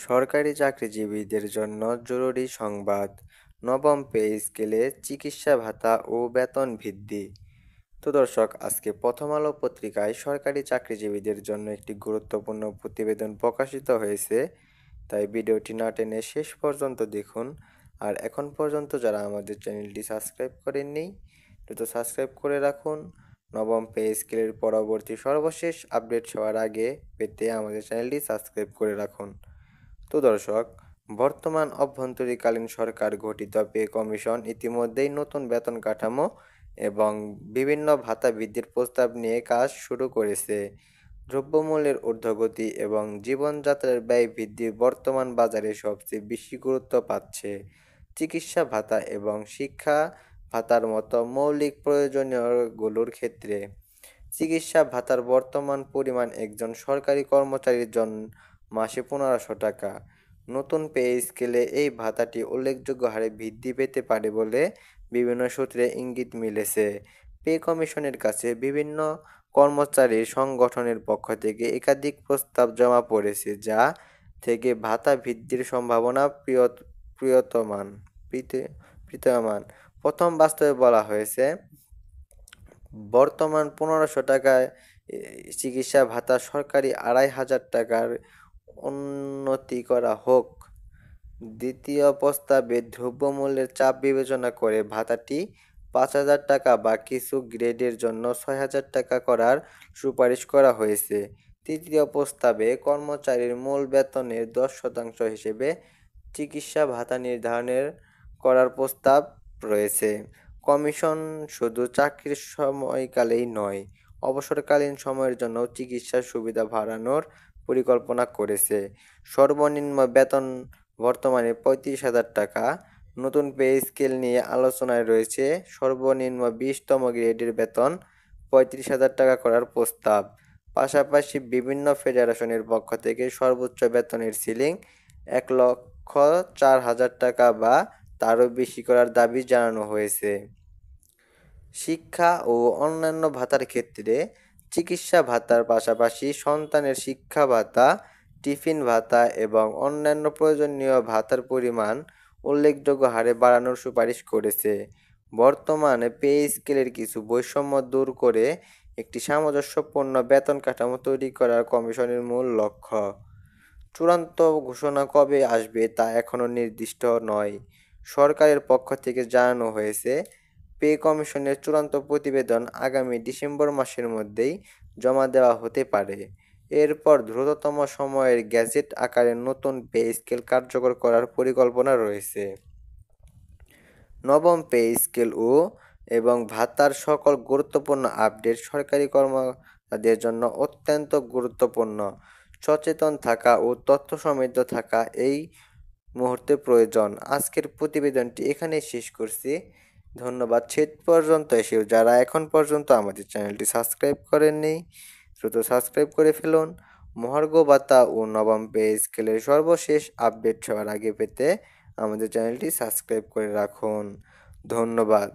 সরকারি চাকরিজীবীদের জন্য জরুরি সংবাদ। নবম পে স্কেলে চিকিৎসা ভাতা ও বেতন বৃদ্ধি। তো দর্শক, আজকে প্রথম আলো পত্রিকায় সরকারি চাকরিজীবীদের জন্য একটি গুরুত্বপূর্ণ প্রতিবেদন প্রকাশিত হয়েছে। তাই ভিডিওটি না টেনে শেষ পর্যন্ত দেখুন। আর এখন পর্যন্ত যারা আমাদের চ্যানেলটি সাবস্ক্রাইব করেননি, দ্রুত সাবস্ক্রাইব করে রাখুন। নবম পে স্কেলের পরবর্তী সর্বশেষ আপডেট সবার আগে পেতে আমাদের চ্যানেলটি সাবস্ক্রাইব করে রাখুন। তো দর্শক, বর্তমান অভ্যন্তরীণকালীন সরকার গঠিত পে কমিশন ইতিমধ্যেই নতুন বেতন কাঠামো এবং বিভিন্ন ভাতা বৃদ্ধির প্রস্তাব নিয়ে কাজ শুরু করেছে। দ্রব্যমূল্যের ঊর্ধ্বগতি এবং জীবনযাত্রার ব্যয় বৃদ্ধি বর্তমান বাজারে সবচেয়ে বেশি গুরুত্ব পাচ্ছে। চিকিৎসা ভাতা এবং শিক্ষা ভাতার মতো মৌলিক প্রয়োজনীয়গুলোর ক্ষেত্রে চিকিৎসা ভাতার বর্তমান পরিমাণ একজন সরকারি কর্মচারীর জন্য মাসে 1500 টাকা। নতুন পে স্কেলে এই ভাতাটি উল্লেখযোগ্য হারে বৃদ্ধি পেতে পারে বলে বিভিন্ন সূত্রে ইঙ্গিত মিলেছে। পে কমিশনের কাছে বিভিন্ন কর্মচারী সংগঠনের পক্ষ থেকে একাধিক প্রস্তাব জমা পড়েছে, যা থেকে ভাতা বৃদ্ধির সম্ভাবনা প্রতীয়মান। প্রথম বাস্তবে বলা হয়েছে, বর্তমান 1500 টাকায় চিকিৎসা ভাতা সরকারি 2500 টাকার উন্নতি করা হোক। দ্বিতীয় প্রস্তাবে দ্রব্যমূল্যের চাপ বিবেচনা করে ভাতাটি 5000 টাকা বা কিছু গ্রেডের জন্য 6000 টাকা করার সুপারিশ করা হয়েছে। তৃতীয় প্রস্তাবে কর্মচারীর মূল বেতনের 10% হিসেবে চিকিৎসা ভাতা নির্ধারণের করার প্রস্তাব রয়েছে। কমিশন শুধু চাকরির সময়কালেই নয়, অবসরকালীন সময়ের জন্য চিকিৎসার সুবিধা বাড়ানোর পরিকল্পনা করেছে। সর্বনিম্ন বেতন বর্তমানে 35,000 টাকা। নতুন পে স্কেল নিয়ে আলোচনায় রয়েছে সর্বনিম্ন 20তম গ্রেডের বেতন 35,000 টাকা করার প্রস্তাব। পাশাপাশি বিভিন্ন ফেডারেশনের পক্ষ থেকে সর্বোচ্চ বেতনের সিলিং 1,04,000 টাকা বা তারও বেশি করার দাবি জানানো হয়েছে। শিক্ষা ও অন্যান্য ভাতার ক্ষেত্রে চিকিৎসা ভাতার পাশাপাশি সন্তানের শিক্ষা ভাতা, টিফিন ভাতা এবং অন্যান্য প্রয়োজনীয় ভাতার পরিমাণ উল্লেখযোগ্য হারে বাড়ানোর সুপারিশ করেছে। বর্তমানে পে স্কেলের কিছু বৈষম্য দূর করে একটি সামঞ্জস্যপূর্ণ বেতন কাঠামো তৈরি করার কমিশনের মূল লক্ষ্য। চূড়ান্ত ঘোষণা কবে আসবে তা এখনও নির্দিষ্ট নয়। সরকারের পক্ষ থেকে জানানো হয়েছে, পে কমিশনের চূড়ান্ত প্রতিবেদন আগামী ডিসেম্বর মাসের মধ্যেই জমা দেওয়া হতে পারে। এরপর দ্রুততম সময়ের গ্যাজেট আকারে নতুন পে স্কেল কার্যকর করার পরিকল্পনা রয়েছে। নবম পে স্কেল এবং ভাতার সকল গুরুত্বপূর্ণ আপডেট সরকারি কর্মচারীদের জন্য অত্যন্ত গুরুত্বপূর্ণ। সচেতন থাকা ও তথ্য সমৃদ্ধ থাকা এই মুহূর্তে প্রয়োজন। আজকের প্রতিবেদনটি এখানেই শেষ করছি। ধন্যবাদ। শেষ পর্যন্ত এসেও যারা এখন পর্যন্ত আমাদের চ্যানেলটি সাবস্ক্রাইব করেননি, দ্রুত সাবস্ক্রাইব করে ফেলুন। মহার্ঘ ভাতা ও নবম পে স্কেলের সর্বশেষ আপডেট সবার আগে পেতে আমাদের চ্যানেলটি সাবস্ক্রাইব করে রাখুন। ধন্যবাদ।